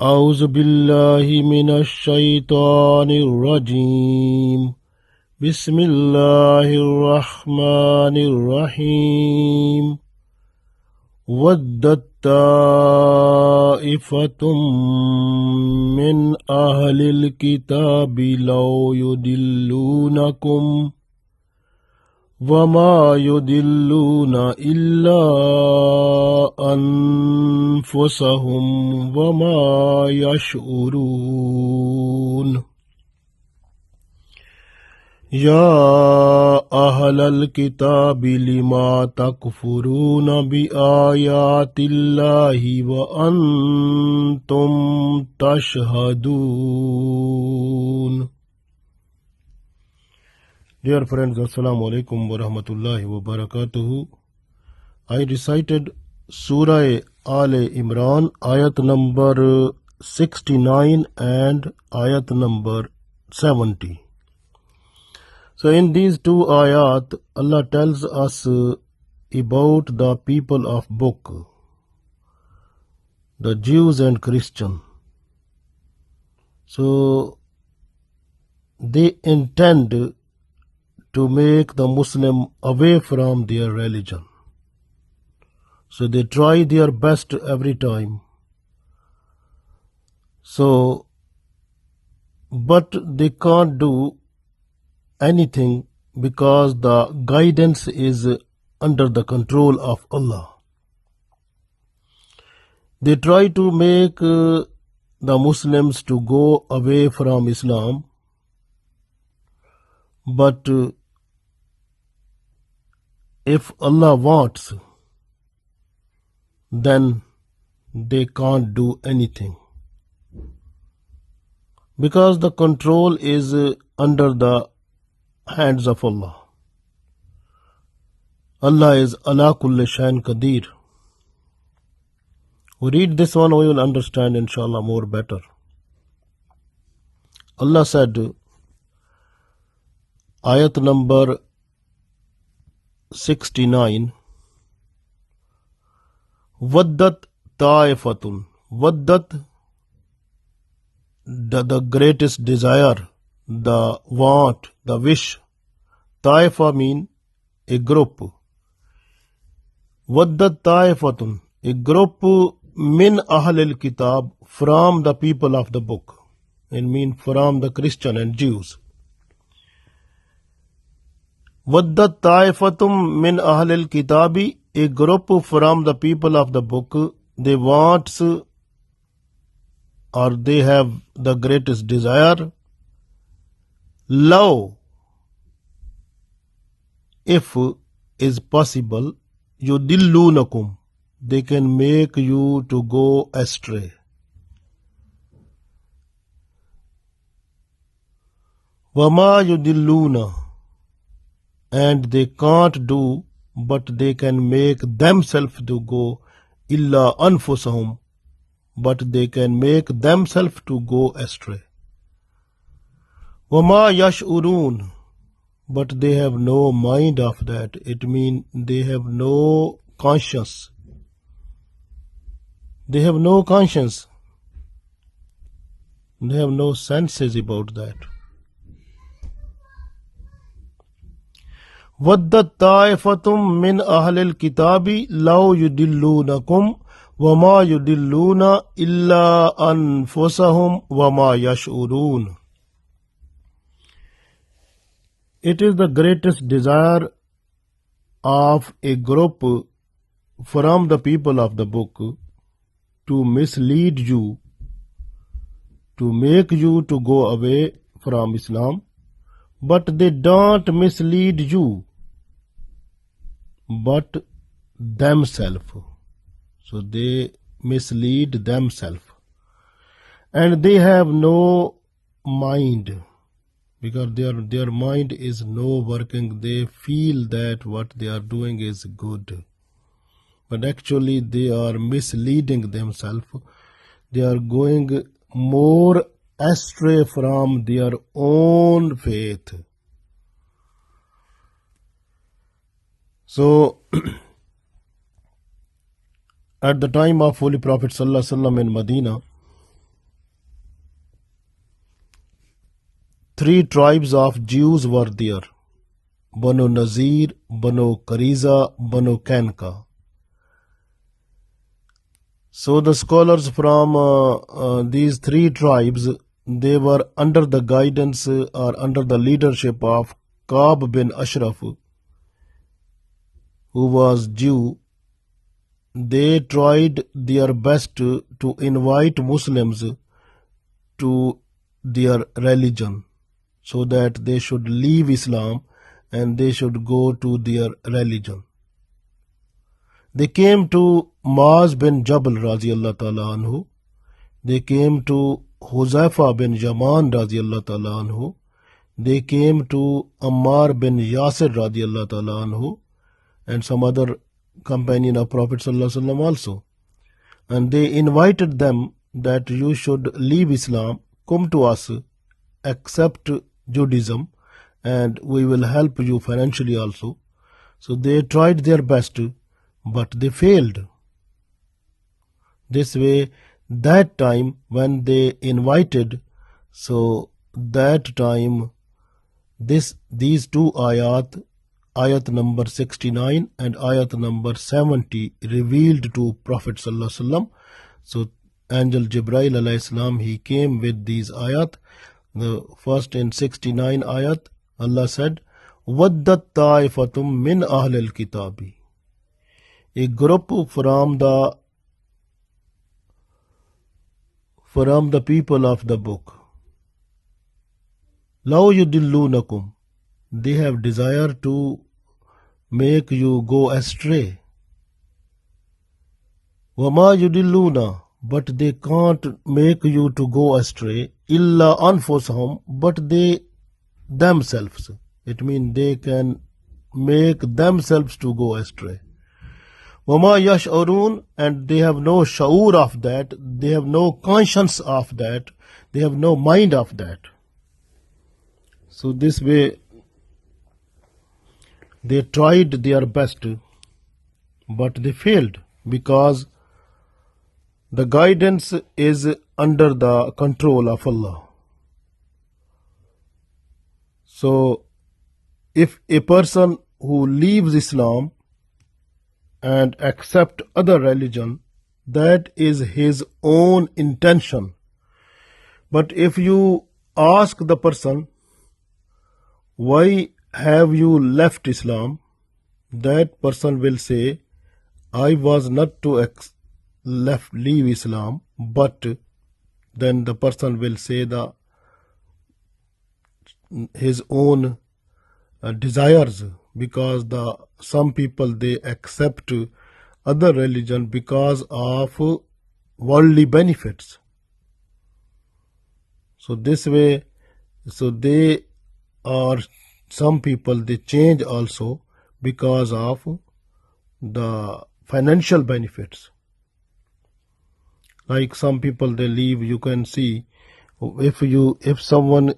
أعوذ بالله من الشيطان الرجيم بسم الله الرحمن الرحيم ودت طائفة من أهل الكتاب لو يضلونكم وما يضلون إلا أنفسهم وما يشعرون يا أهل الكتاب لما تكفرون بآيات الله وأنتم تشهدون. Dear friends, Assalamu alaikum wa rahmatullahi wa barakatuhu. I recited Surah Aal-i-Imraan Ayat number 69 and Ayat number 70. So in these two ayat, Allah tells us about the people of book, the Jews and Christians. So they intend to make the Muslim away from their religion. So they try their best every time. So, but they can't do anything because the guidance is under the control of Allah. They try to make the Muslims to go away from Islam, but if Allah wants, then they can't do anything, because the control is under the hands of Allah. Allah is ala kulli shayin qadir. We read this one, we will understand inshallah more better. Allah said, ayat number 69, Waddat ta'ifatun. Waddat, the greatest desire, the want, the wish. Ta'ifa mean a group. Waddat ta'ifatun, a group min ahlil kitab, from the people of the book. It means from the Christian and Jews. Waddat ta'ifatum min ahlil kitabi, a group from the people of the book. They want, or they have the greatest desire. Law, if is possible, yudillunakum, they can make you to go astray. Wama yudilluna, and they can't do, but they can make themselves to go, illa anfusahum, but they can make themselves to go astray. Wama yash'urun, but they have no mind of that. It means they have no conscience. They have no conscience. They have no senses about that. Waddat ta'ifatum min ahlil kitabi law yudillunakum wama yudilluna illa anfusahum wama yash'urun. It is the greatest desire of a group from the people of the book to mislead you, to make you to go away from Islam, but they don't mislead you, but themselves. So they mislead themselves, and they have no mind, because their mind is no working. They feel that what they are doing is good, but actually they are misleading themselves. They are going more astray from their own faith. So at the time of Holy Prophet ﷺ in Medina, 3 tribes of Jews were there: Banu Nazir, Banu Qariza, Banu Kanka. So the scholars from these 3 tribes, they were under the guidance or under the leadership of Ka'b bin Ashraf, who was Jew. They tried their best to invite Muslims to their religion so that they should leave Islam and they should go to their religion. They came to Maaz bin Jabal radiyallahu ta'ala anhu. They came to Huzaifa bin Yaman radiyallahu ta'ala anhu. They came to Ammar bin Yasir radiyallahu ta'ala anhu and some other companion of Prophet sallallahu alaihi wasallam also. And they invited them that you should leave Islam, come to us, accept Judaism, and we will help you financially also. So they tried their best, but they failed. This way, that time when they invited, so that time these 2 ayat number 69 and ayat number 70 revealed to Prophet sallallahu alaihi wasallam. So Angel Jibril alayhi salam, he came with these ayat. The first in 69 ayat, Allah said, وَدَّتْ طَائِفَةٌ مِّنْ أَهْلِ الْكِتَابِ. A group from the people of the book. لَوْ يُدِلُّونَكُمْ. They have desire to make you go astray. وَمَا يُدِلُّونَ. But they can't make you to go astray. إِلَّا أَنفُسَهُمْ. But they themselves. It means they can make themselves to go astray. وَمَا يَشْعُرُونَ. And they have no shaur of that. They have no conscience of that. They have no mind of that. So this way, they tried their best, but they failed because the guidance is under the control of Allah. So, if a person who leaves Islam and accept other religion, that is his own intention. But if you ask the person, why have you left Islam? That person will say, I was not to leave Islam, but then the person will say his own desires, because some people, they accept other religion because of worldly benefits. So this way, so they are, some people, they change also because of the financial benefits. Like some people, they leave, you can see, if someone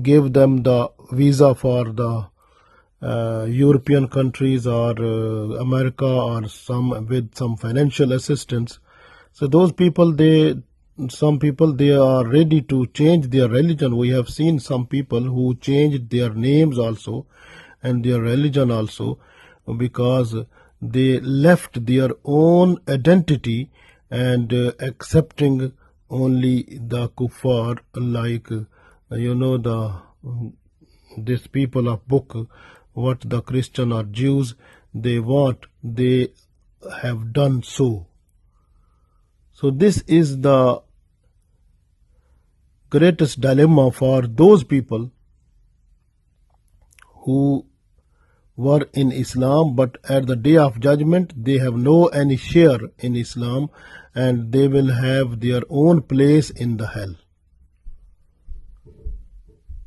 gave them the visa for the European countries or America or with some financial assistance, so those people, some people, they are ready to change their religion. We have seen some people who changed their names also and their religion also because they left their own identity and accepting only the kuffar, like these people of book, what the Christian or Jews they want, they have done so. So this is the greatest dilemma for those people who were in Islam, but at the day of judgment they have no any share in Islam and they will have their own place in the hell.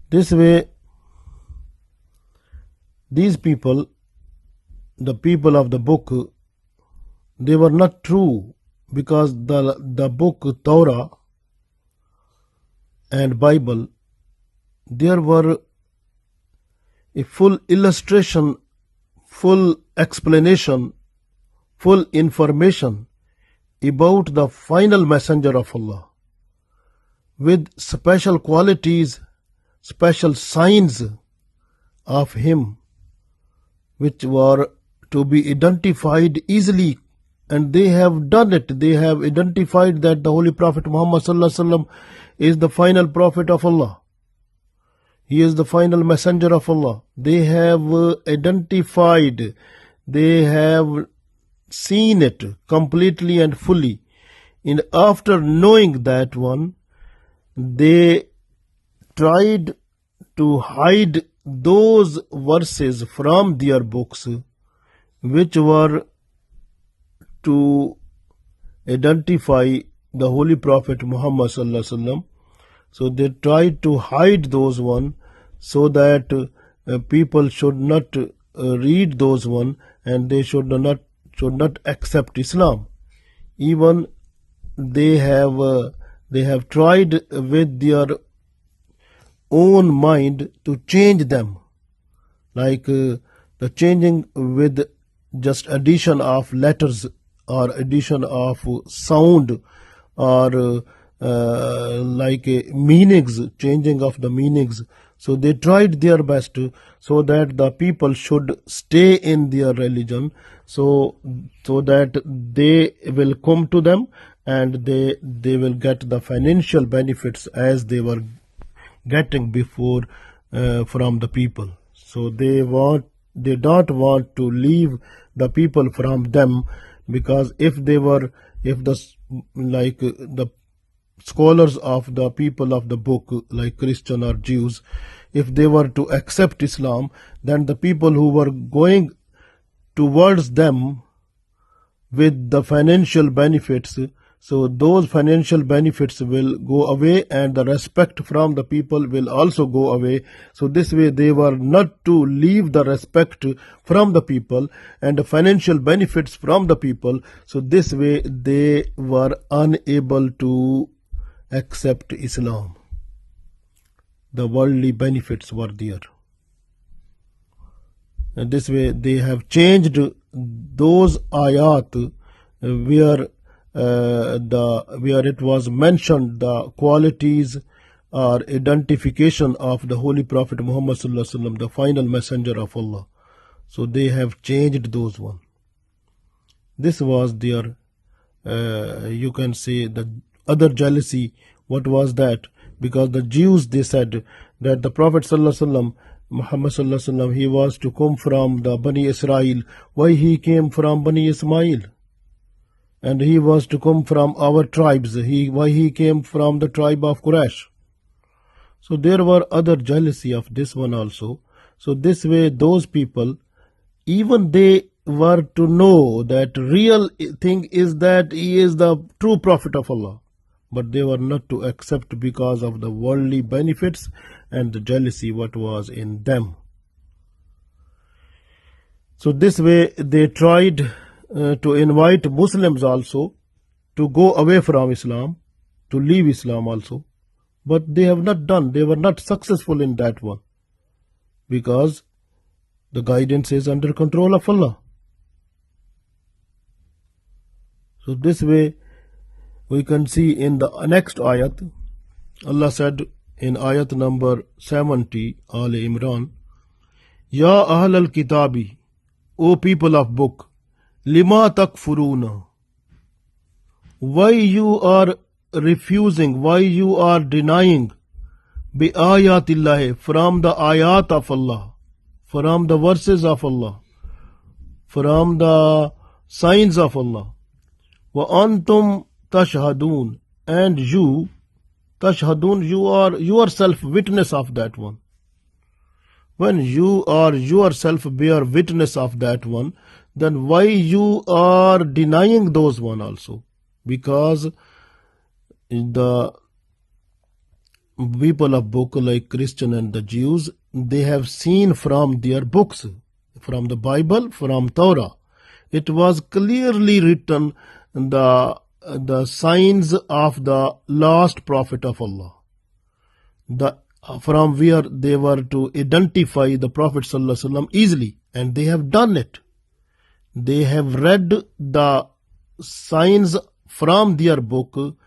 This way, these people, the people of the book, they were not true, because the book Torah and Bible, there were a full illustration, full explanation, full information about the final messenger of Allah with special qualities, special signs of him which were to be identified easily, and they have done it. They have identified that the Holy Prophet Muhammad sallallahu alaihi wasallam is the final prophet of Allah. He is the final messenger of Allah. They have identified, they have seen it completely and fully. And after knowing that one, they tried to hide those verses from their books which were to identify the Holy Prophet Muhammad sallallahu alaihi wasallam. So they tried to hide those one so that people should not read those one, and they should not accept Islam. Even they have tried with their own mind to change them, like the changing with just addition of letters or addition of sound, or like meanings, changing of the meanings. So they tried their best so that the people should stay in their religion, so that they will come to them and they will get the financial benefits as they were getting before from the people. So they don't want to leave the people from them, because if the scholars of the people of the book, like Christian or Jews, if they were to accept Islam, then the people who were going towards them with the financial benefits, so those financial benefits will go away, and the respect from the people will also go away. So this way they were not to leave the respect from the people and the financial benefits from the people. So this way they were unable to accept Islam. The worldly benefits were there. And this way they have changed those ayat where it was mentioned the qualities or identification of the Holy Prophet Muhammad sallallahu alaihi wasallam, the final messenger of Allah. So they have changed those one. This was their, you can say, the other jealousy. What was that? Because the Jews, they said that the Prophet sallallahu alaihi wasallam, Muhammad sallallahu alaihi wasallam, he was to come from the Bani Israel. Why he came from Bani Ismail? And he was to come from our tribes. Why he came from the tribe of Quraysh? So there were other jealousy of this one also. So this way those people, even they were to know that real thing is that he is the true prophet of Allah, but they were not to accept because of the worldly benefits and the jealousy what was in them. So this way they tried to invite Muslims also to go away from Islam, to leave Islam also, but they have not done. They were not successful in that one, because the guidance is under control of Allah. So this way we can see in the next ayat, Allah said in ayat number 70, Al-Imraan, Ya Ahl al-Kitabi, O people of book, Lima takfuruna, why you are refusing, why you are denying, bi ayatillahi, from the ayat of Allah, from the verses of Allah, from the signs of Allah. Wa antum tashhadun, and you, tashhadun, you are yourself witness of that one. When you are yourself bear witness of that one, then why you are denying those one also? Because the people of book like Christian and the Jews, they have seen from their books, from the Bible, from Torah. It was clearly written the signs of the last prophet of Allah, from where they were to identify the Prophet sallallahu alaihi wasallam easily, and they have done it. They have read the signs from their book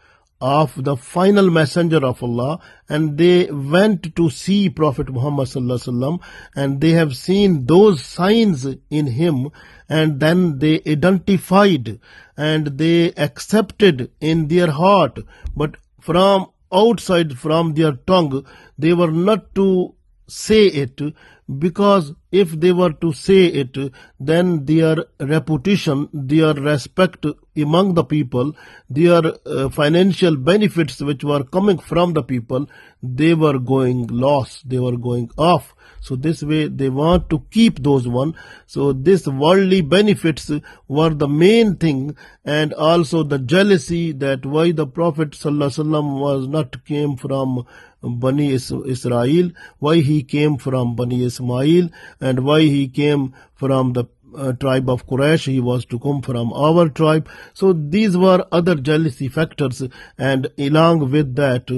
of the final messenger of Allah, and they went to see Prophet Muhammad sallallahu alaihi wasallam, and they have seen those signs in him, and then they identified and they accepted in their heart, but from outside, from their tongue, they were not to say it, because if they were to say it, then their reputation, their respect among the people, their financial benefits which were coming from the people, they were going lost, they were going off. So this way they want to keep those one. So this worldly benefits were the main thing, and also the jealousy that why the Prophet sallallahu alaihi wasallam was not came from Bani Israel, why he came from Bani Ismail, and why he came from the tribe of Quraysh, he was to come from our tribe. So these were other jealousy factors, and along with that,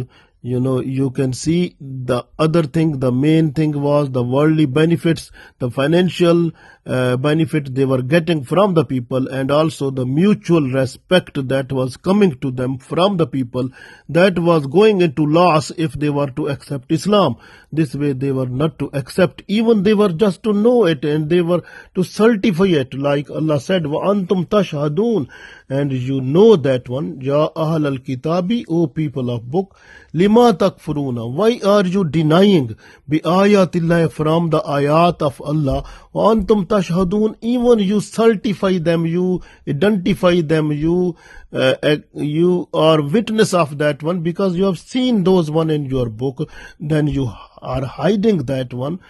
you can see the other thing, the main thing was the worldly benefits, the financial benefit they were getting from the people, and also the mutual respect that was coming to them from the people, that was going into loss if they were to accept Islam. This way they were not to accept, even they were just to know it, and they were to certify it, like Allah said, وَأَنْتُمْ تَشْهَدُونَ, and you know that one, Ya Ahl al-Kitabi, O people of book, Lima takfuruna, why are you denying bi ayatillah, from the ayat of Allah, wa antum tashhadun, even you certify them, you identify them, you are witness of that one, because you have seen those one in your book, then you are hiding that one,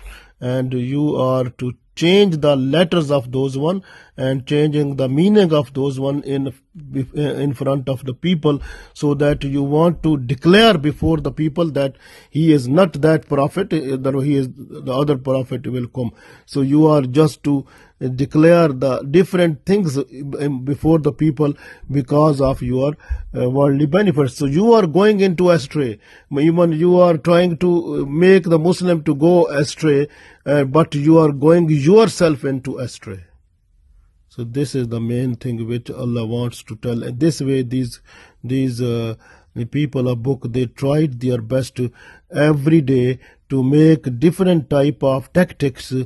and you are to change the letters of those one, and changing the meaning of those one in front of the people, so that you want to declare before the people that he is not that prophet, that he is the other prophet will come. So you are just to declare the different things before the people because of your worldly benefits. So you are going into astray. Even you are trying to make the Muslim to go astray, but you are going yourself into astray. So this is the main thing which Allah wants to tell. And this way these the people of book, they tried their best to every day to make different type of tactics to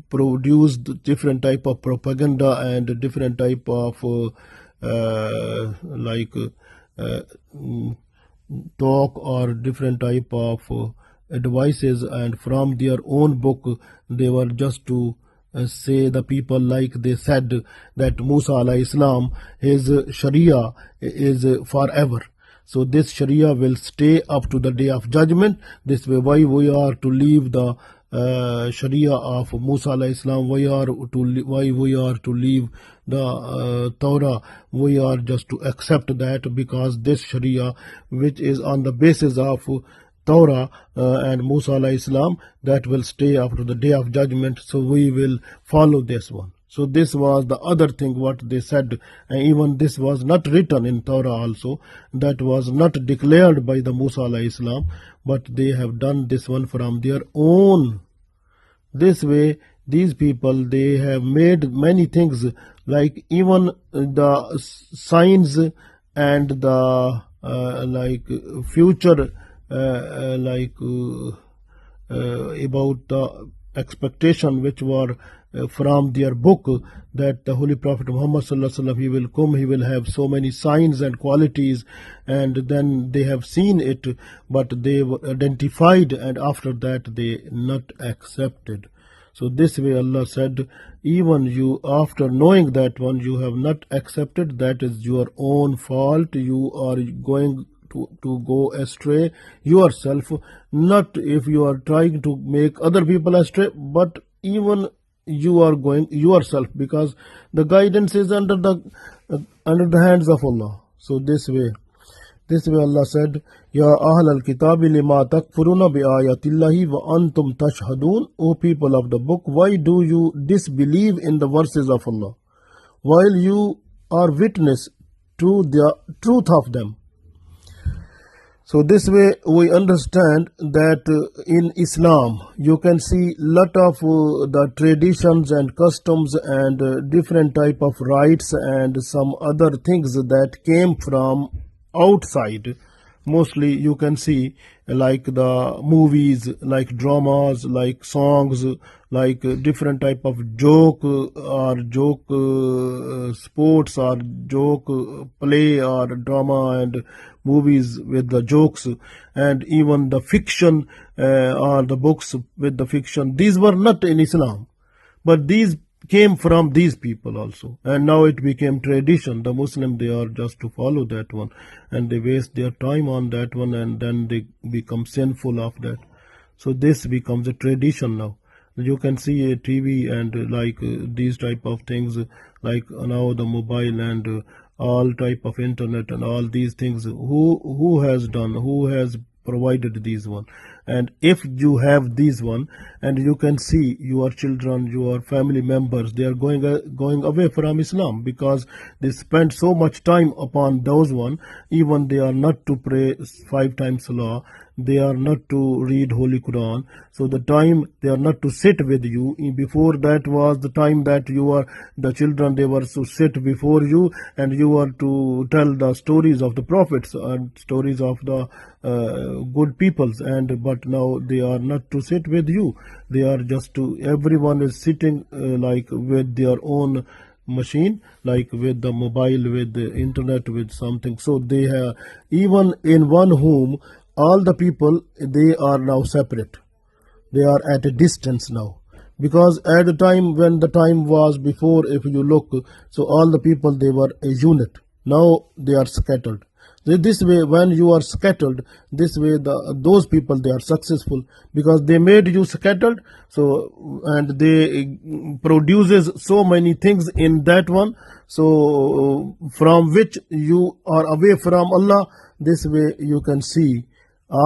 produce different type of propaganda and different type of talk or different type of advices, and from their own book they were just to say the people, like they said that Musa alayhi salam, his Sharia is forever. So this Sharia will stay up to the day of judgment. This way, why we are to leave the Sharia of Musa alayhi salam, why we are to leave the Torah, we are just to accept that, because this Sharia which is on the basis of Torah and Musa alayhi salam, that will stay after the day of judgment, so we will follow this one. So this was the other thing what they said, and even this was not written in Torah also, that was not declared by the Musa alayhi salam, but they have done this one from their own. This way these people, they have made many things, like even the signs and the future about the expectation which were from their book, that the Holy Prophet Muhammad sallallahu alaihi wasallam, he will come, he will have so many signs and qualities, and then they have seen it, but they were identified, and after that they not accepted. So this way Allah said, even you, after knowing that one, you have not accepted, that is your own fault. You are going to go astray yourself, not if you are trying to make other people astray, but even you are going yourself, because the guidance is under the hands of Allah. So this way Allah said, Ya Ahl al-Kitabi lima takfuruna bi ayatillahi wa antum tashhadun, O people of the book, why do you disbelieve in the verses of Allah while you are witness to the truth of them? So this way we understand that in Islam you can see lot of the traditions and customs and different type of rites and some other things that came from outside. Mostly you can see like the movies, like dramas, like songs, like different type of joke or joke sports or joke play or drama and movies with the jokes, and even the fiction or the books with the fiction. These were not in Islam, but these came from these people also, and now it became tradition. The Muslim, they are just to follow that one, and they waste their time on that one, and then they become sinful of that. So this becomes a tradition now. You can see a TV and like these type of things, like now the mobile and all type of internet and all these things. Who has done? Who has provided these one? And if you have these one, and you can see your children, your family members, they are going away from Islam because they spend so much time upon those one. Even they are not to pray 5 times Salah, they are not to read Holy Quran. So the time they are not to sit with you. Before that was the time that you are the children, they were to sit before you and you are to tell the stories of the prophets and stories of the good peoples, and but now they are not to sit with you. They are just to, everyone is sitting like with their own machine, like with the mobile, with the internet, with something. So they have, even in one home, all the people, they are now separate. They are at a distance now, because at the time when the time was before, if you look, so all the people, they were a unit. Now they are scattered. This way, when you are scattered, this way those people, they are successful because they made you scattered. So, and they produces so many things in that one, so from which you are away from Allah. This way you can see,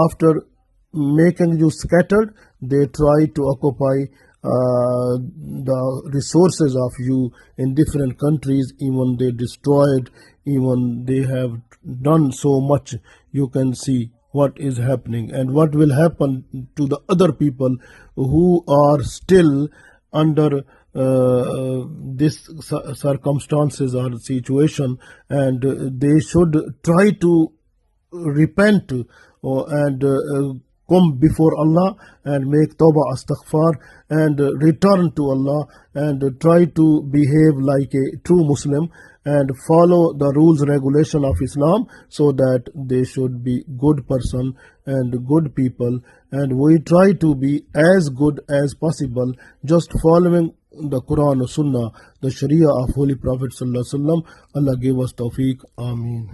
after making you scattered, they try to occupy the resources of you in different countries. Even they destroyed, even they have done so much. You can see what is happening and what will happen to the other people who are still under this circumstances or situation, and they should try to repent and come before Allah and make tawbah, astaghfar, and return to Allah and try to behave like a true Muslim and follow the rules regulation of Islam, so that they should be good person and good people. And we try to be as good as possible, just following the Quran, Sunnah, the Sharia of Holy Prophet Sallallahu Alaihi Wasallam. Allah give us tawfiq. Ameen.